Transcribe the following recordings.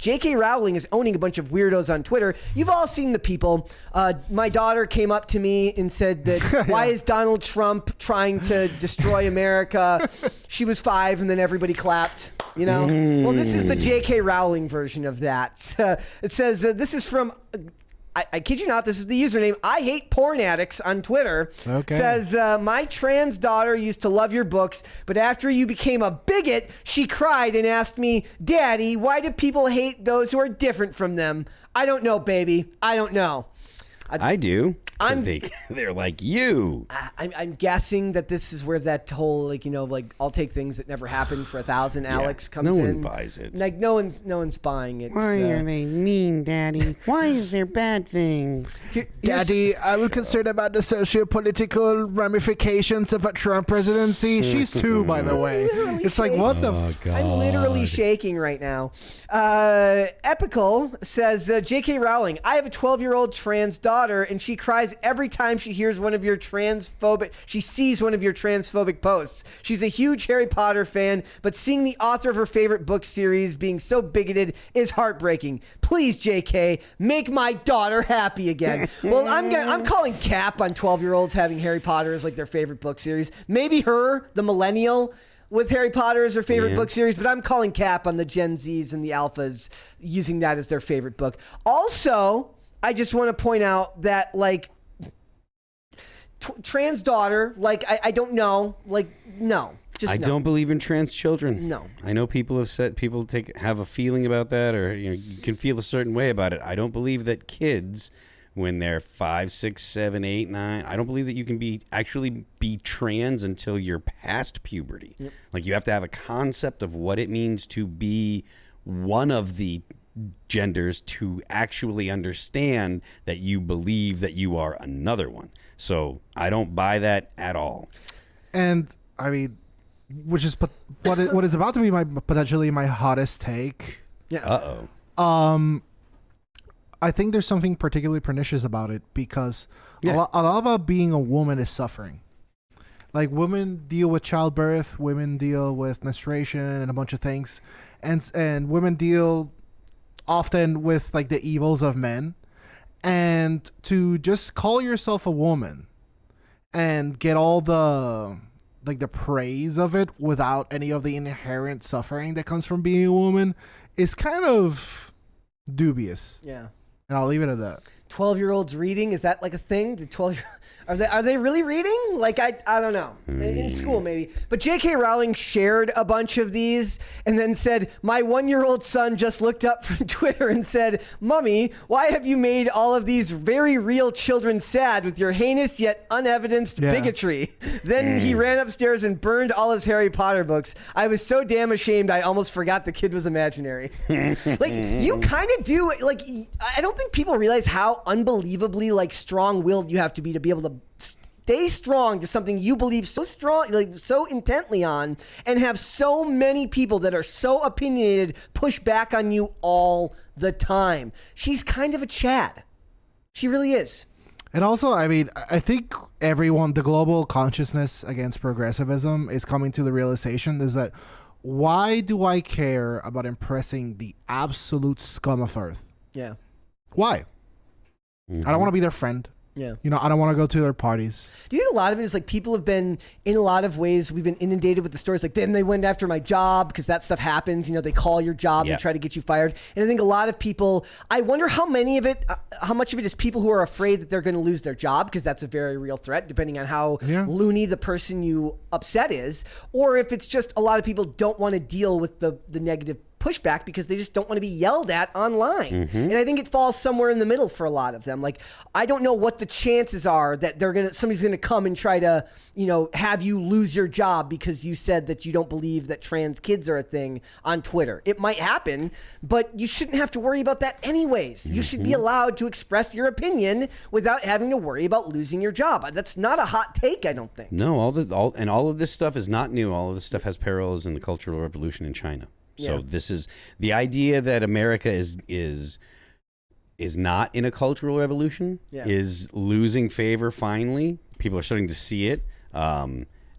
J.K. Rowling is owning a bunch of weirdos on Twitter. You've all seen the people. My daughter came up to me and said that, why is Donald Trump trying to destroy America? She was 5, and then everybody clapped. Well, this is the J.K. Rowling version of that. It says, this is from... I kid you not, this is the username. I hate porn addicts on Twitter. Okay. Says, my trans daughter used to love your books, but after you became a bigot, she cried and asked me, Daddy, why do people hate those who are different from them? I don't know, baby. I don't know. I do. They're like you. I'm guessing that this is where that whole I'll take things that never happened for 1,000 Alex comes in. No one buys it. Like no one's buying it. Why are they mean, Daddy? Why is there bad things? Daddy, I was concerned about the socio-political ramifications of a Trump presidency. She's 2, by the way. It's like, what the? God. I'm literally shaking right now. Epical says, J.K. Rowling, I have a 12-year-old trans daughter, and she cries every time she hears one of your she sees one of your transphobic posts. She's a huge Harry Potter fan, but seeing the author of her favorite book series being so bigoted is heartbreaking. Please, JK, make my daughter happy again. Well, I'm calling cap on 12-year-olds having Harry Potter as like their favorite book series. Maybe her, the millennial, with Harry Potter as her favorite book series, but I'm calling cap on the Gen Zs and the Alphas using that as their favorite book. Also, I just want to point out that trans daughter, I don't know, no. I don't believe in trans children. No. I know people have said have a feeling about that, or you can feel a certain way about it. I don't believe that kids, when they're 5, 6, 7, 8, 9, I don't believe that you can actually be trans until you're past puberty. Yep. Like you have to have a concept of what it means to be one of the genders to actually understand that you believe that you are another one. So I don't buy that at all. And I mean, which is what is about to be potentially my hottest take. Yeah. I think there's something particularly pernicious about it because a lot about being a woman is suffering. Like women deal with childbirth, women deal with menstruation and a bunch of things, and women deal often with like the evils of men. And to just call yourself a woman and get all the praise of it without any of the inherent suffering that comes from being a woman is kind of dubious. Yeah. And I'll leave it at that. 12-year-olds reading, is that like a thing? Are they really reading? Like I don't know. In school maybe. But J.K. Rowling shared a bunch of these and then said, my 1-year-old son just looked up from Twitter and said, Mummy, why have you made all of these very real children sad with your heinous yet unevidenced bigotry? Then he ran upstairs and burned all his Harry Potter books. I was so damn ashamed I almost forgot the kid was imaginary. Like you kind of do, like I don't think people realize how unbelievably like strong-willed you have to be able to stay strong to something you believe so strong, like so intently on, and have so many people that are so opinionated push back on you all the time. She's kind of a Chad. She really is. And also, I mean, I think the global consciousness against progressivism is coming to the realization is that why do I care about impressing the absolute scum of earth? Yeah. Why? I don't want to be their friend. Yeah. I don't want to go to their parties. Do you think a lot of it is like people have been, in a lot of ways, we've been inundated with the stories like, then they went after my job because that stuff happens. They call your job, they try to get you fired. And I think a lot of people, I wonder how much of it is people who are afraid that they're going to lose their job because that's a very real threat, depending on how loony the person you upset is. Or if it's just a lot of people don't want to deal with the negative pushback because they just don't want to be yelled at online. And I think it falls somewhere in the middle for a lot of them. Like, I don't know what the chances are that somebody's going to come and try to, have you lose your job because you said that you don't believe that trans kids are a thing on Twitter. It might happen, but you shouldn't have to worry about that anyways. You should be allowed to express your opinion without having to worry about losing your job. That's not a hot take, I don't think. No, all of this stuff is not new. All of this stuff has parallels in the Cultural Revolution in China. So this is the idea that America is not in a cultural revolution, is losing favor finally. People are starting to see it.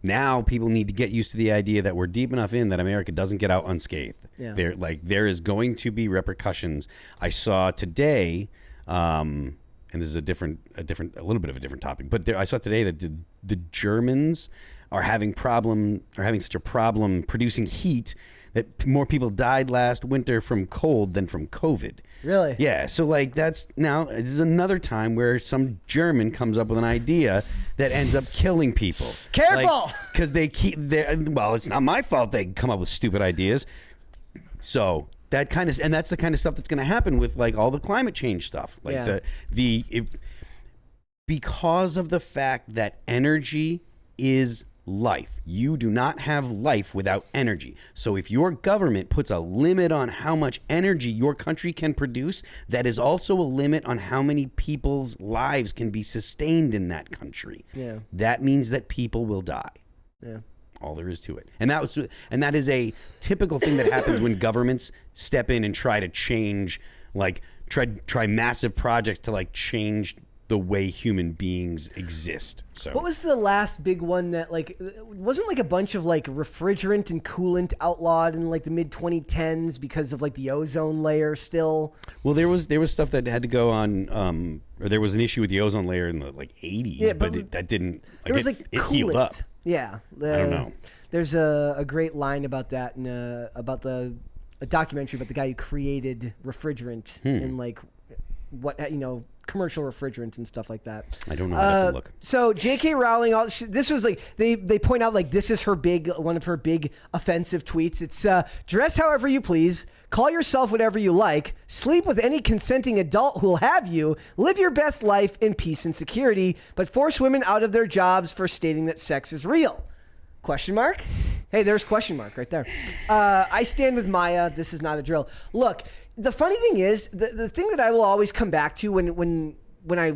now people need to get used to the idea that we're deep enough in that America doesn't get out unscathed. Yeah. There is going to be repercussions. I saw today, and this is a little bit of a different topic, but I saw today that the Germans are having such a problem producing heat that more people died last winter from cold than from COVID. Really? Yeah. So like this is another time where some German comes up with an idea that ends up killing people. Careful! Because it's not my fault they come up with stupid ideas. So that's the kind of stuff that's going to happen with like all the climate change stuff. Like because of the fact that energy is life. You do not have life without energy. So if your government puts a limit on how much energy your country can produce, that is also a limit on how many people's lives can be sustained in that country. Yeah. That means that people will die. Yeah. All there is to it. And that is a typical thing that happens when governments step in and try to change, like try massive projects to like change the way human beings exist. So what was the last big one that like wasn't like a bunch of like refrigerant and coolant outlawed in like the mid 2010s because of like the ozone layer still? Well, there was stuff that had to go on, or there was an issue with the ozone layer in the like 80s, Yeah, that didn't. There was like it healed up. Yeah, I don't know. There's a great line about that in about a documentary about the guy who created refrigerant and like what commercial refrigerants and stuff like that. I don't know how to look. So J.K. Rowling, this was like they point out like this is one of her big offensive tweets. It's dress however you please, call yourself whatever you like, sleep with any consenting adult who'll have you, live your best life in peace and security, but force women out of their jobs for stating that sex is real. Question mark? Hey, there's question mark right there. I stand with Maya. This is not a drill. Look, the funny thing is, the thing that I will always come back to when I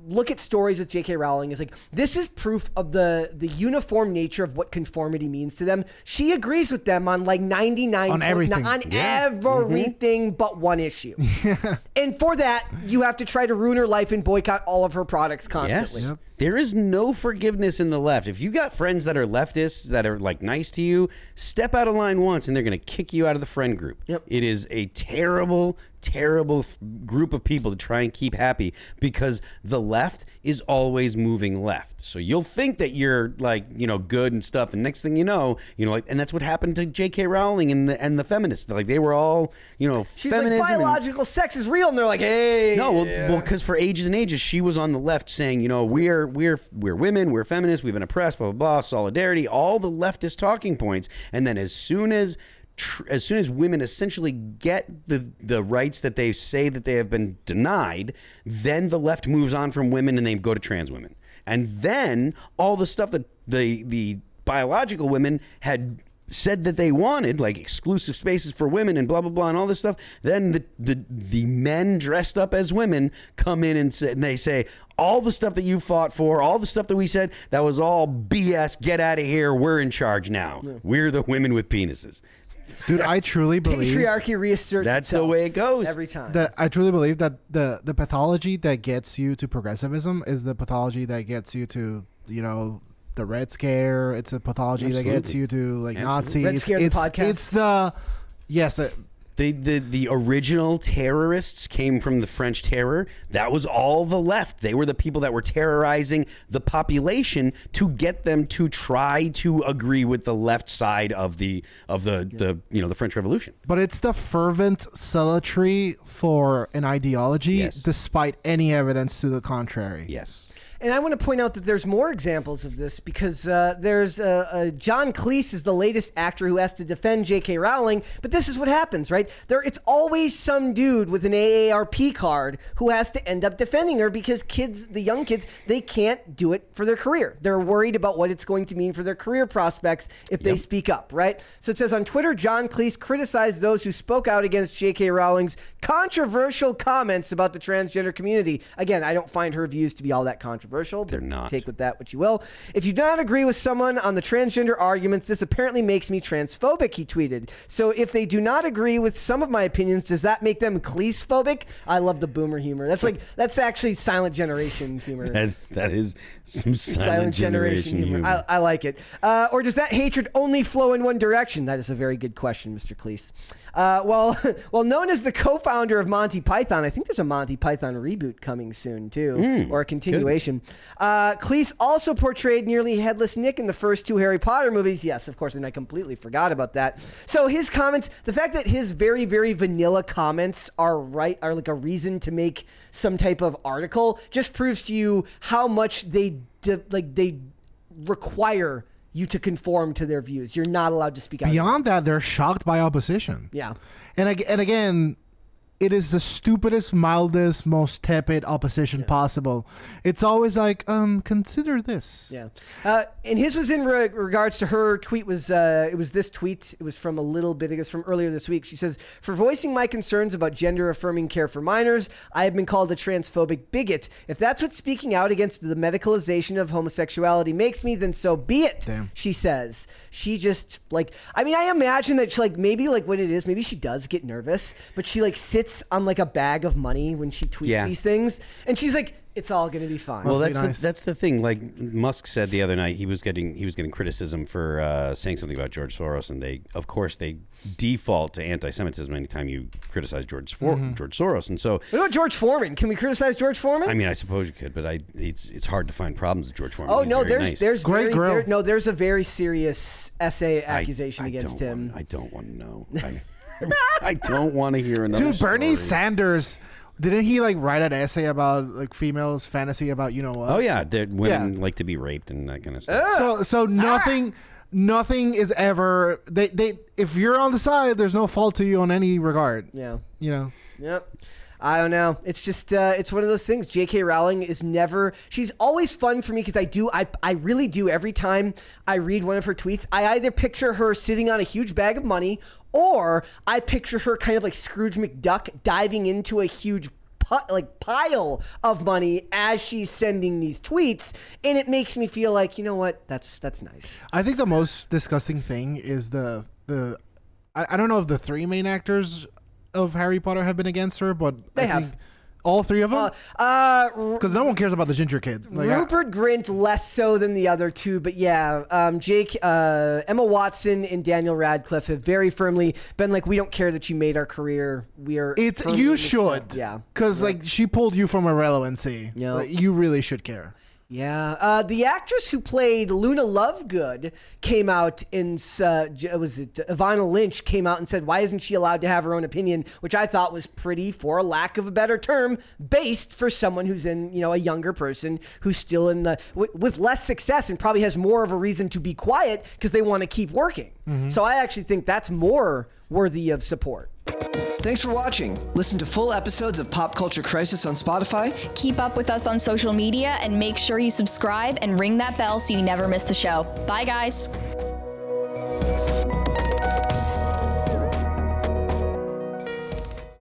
look at stories with J.K. Rowling is like, this is proof of the uniform nature of what conformity means to them. She agrees with them on like 99 on everything, everything but one issue. And for that, you have to try to ruin her life and boycott all of her products constantly. Yes. Yep. There is no forgiveness in the left. If you got friends that are leftists that are like nice to you, step out of line once and they're going to kick you out of the friend group. Yep. It is a terrible group of people to try and keep happy because the left is always moving left. So you'll think that you're like, good and stuff. And next thing you know, and that's what happened to J.K. Rowling and the feminists. Like they were all, she's feminism like, biological sex is real. And they're like, hey. No, well, because for ages and ages, she was on the left saying, we're women, we're feminists, we've been oppressed, blah, blah, blah, solidarity, all the leftist talking points. And then as soon as women essentially get the rights that they say that they have been denied, then the left moves on from women and they go to trans women. And then all the stuff that the biological women had said that they wanted, like exclusive spaces for women and blah, blah, blah, and all this stuff, then the men dressed up as women come in and they say, all the stuff that you fought for, all the stuff that we said, that was all BS, get out of here, we're in charge now. Yeah. We're the women with penises. Dude, I truly believe patriarchy reasserts that's the way it goes every time. I truly believe that the pathology that gets you to progressivism is the pathology that gets you to, the Red Scare. It's a pathology that gets you to like Nazis. Red Scare, the podcast. The original terrorists came from the French Terror. That was all the left. They were the people that were terrorizing the population to get them to try to agree with the left side of the French Revolution. But it's the fervent zealotry for an ideology, despite any evidence to the contrary. Yes. And I want to point out that there's more examples of this because there's John Cleese is the latest actor who has to defend J.K. Rowling. But this is what happens, right? It's always some dude with an AARP card who has to end up defending her because the young kids, they can't do it for their career. They're worried about what it's going to mean for their career prospects if they speak up, right? So it says on Twitter, John Cleese criticized those who spoke out against J.K. Rowling's controversial comments about the transgender community. Again, I don't find her views to be all that controversial. controversial. They're not. Take with that what you will. If you do not agree with someone on the transgender arguments, this apparently makes me transphobic, he tweeted. So if they do not agree with some of my opinions, does that make them cleasphobic? I love the boomer humor. That's actually silent generation humor. That is some silent generation humor. I like it. Or does that hatred only flow in one direction? That is a very good question, Mr. Cleese. Well, known as the co-founder of Monty Python, I think there's a Monty Python reboot coming soon too, or a continuation. Cleese also portrayed nearly headless Nick in the first 2 Harry Potter movies. Yes, of course, and I completely forgot about that. So his comments, the fact that his very, very vanilla comments are like a reason to make some type of article, just proves to you how much they require you to conform to their views. You're not allowed to speak out. Beyond that, they're shocked by opposition. Yeah. And again, it is the stupidest, mildest, most tepid opposition possible. It's always like, consider this. Yeah. And his was in regards to her tweet it was this tweet. It was from a little bit, I guess, from earlier this week. She says, for voicing my concerns about gender-affirming care for minors, I have been called a transphobic bigot. If that's what speaking out against the medicalization of homosexuality makes me, then so be it, she says. She just, I imagine that she, maybe what it is, maybe she does get nervous, but she, sits on a bag of money when she tweets these things, and she's like, it's all going to be fine. Well, that's the thing. Like Musk said the other night, he was getting criticism for saying something about George Soros, and they default to anti-Semitism anytime you criticize George Soros. And so, what about George Foreman? Can we criticize George Foreman? I mean, I suppose you could, but it's hard to find problems with George Foreman. Oh He's no, there's a very serious essay accusation against him. I don't want to know. I don't want to hear another. Dude, Bernie story. Sanders, didn't he write an essay about females' fantasy about what? Oh yeah, women like to be raped and that kind of stuff. So nothing is ever they if you're on the side, there's no fault to you on any regard. Yeah. Yep. I don't know. It's just, it's one of those things. J.K. Rowling she's always fun for me because I really do. Every time I read one of her tweets, I either picture her sitting on a huge bag of money, or I picture her kind of like Scrooge McDuck diving into a huge pile of money as she's sending these tweets, and it makes me feel like, you know what, that's nice. I think the most disgusting thing is the I don't know if the 3 main actors of Harry Potter have been against her, but they I have. think all 3 of them? Because no one cares about the ginger kid. Rupert Grint less so than the other 2, but yeah, Emma Watson and Daniel Radcliffe have very firmly been like, we don't care that you made our career. You should. Yeah. Because she pulled you from irrelevancy. Yeah. You really should care. Yeah, the actress who played Luna Lovegood came out and Ivana Lynch came out and said, why isn't she allowed to have her own opinion, which I thought was pretty, for a lack of a better term, based for someone who's in, a younger person who's still in with less success and probably has more of a reason to be quiet because they want to keep working. Mm-hmm. So I actually think that's more worthy of support. Thanks for watching. Listen to full episodes of Pop Culture Crisis on Spotify. Keep up with us on social media and make sure you subscribe and ring that bell so you never miss the show. Bye, guys.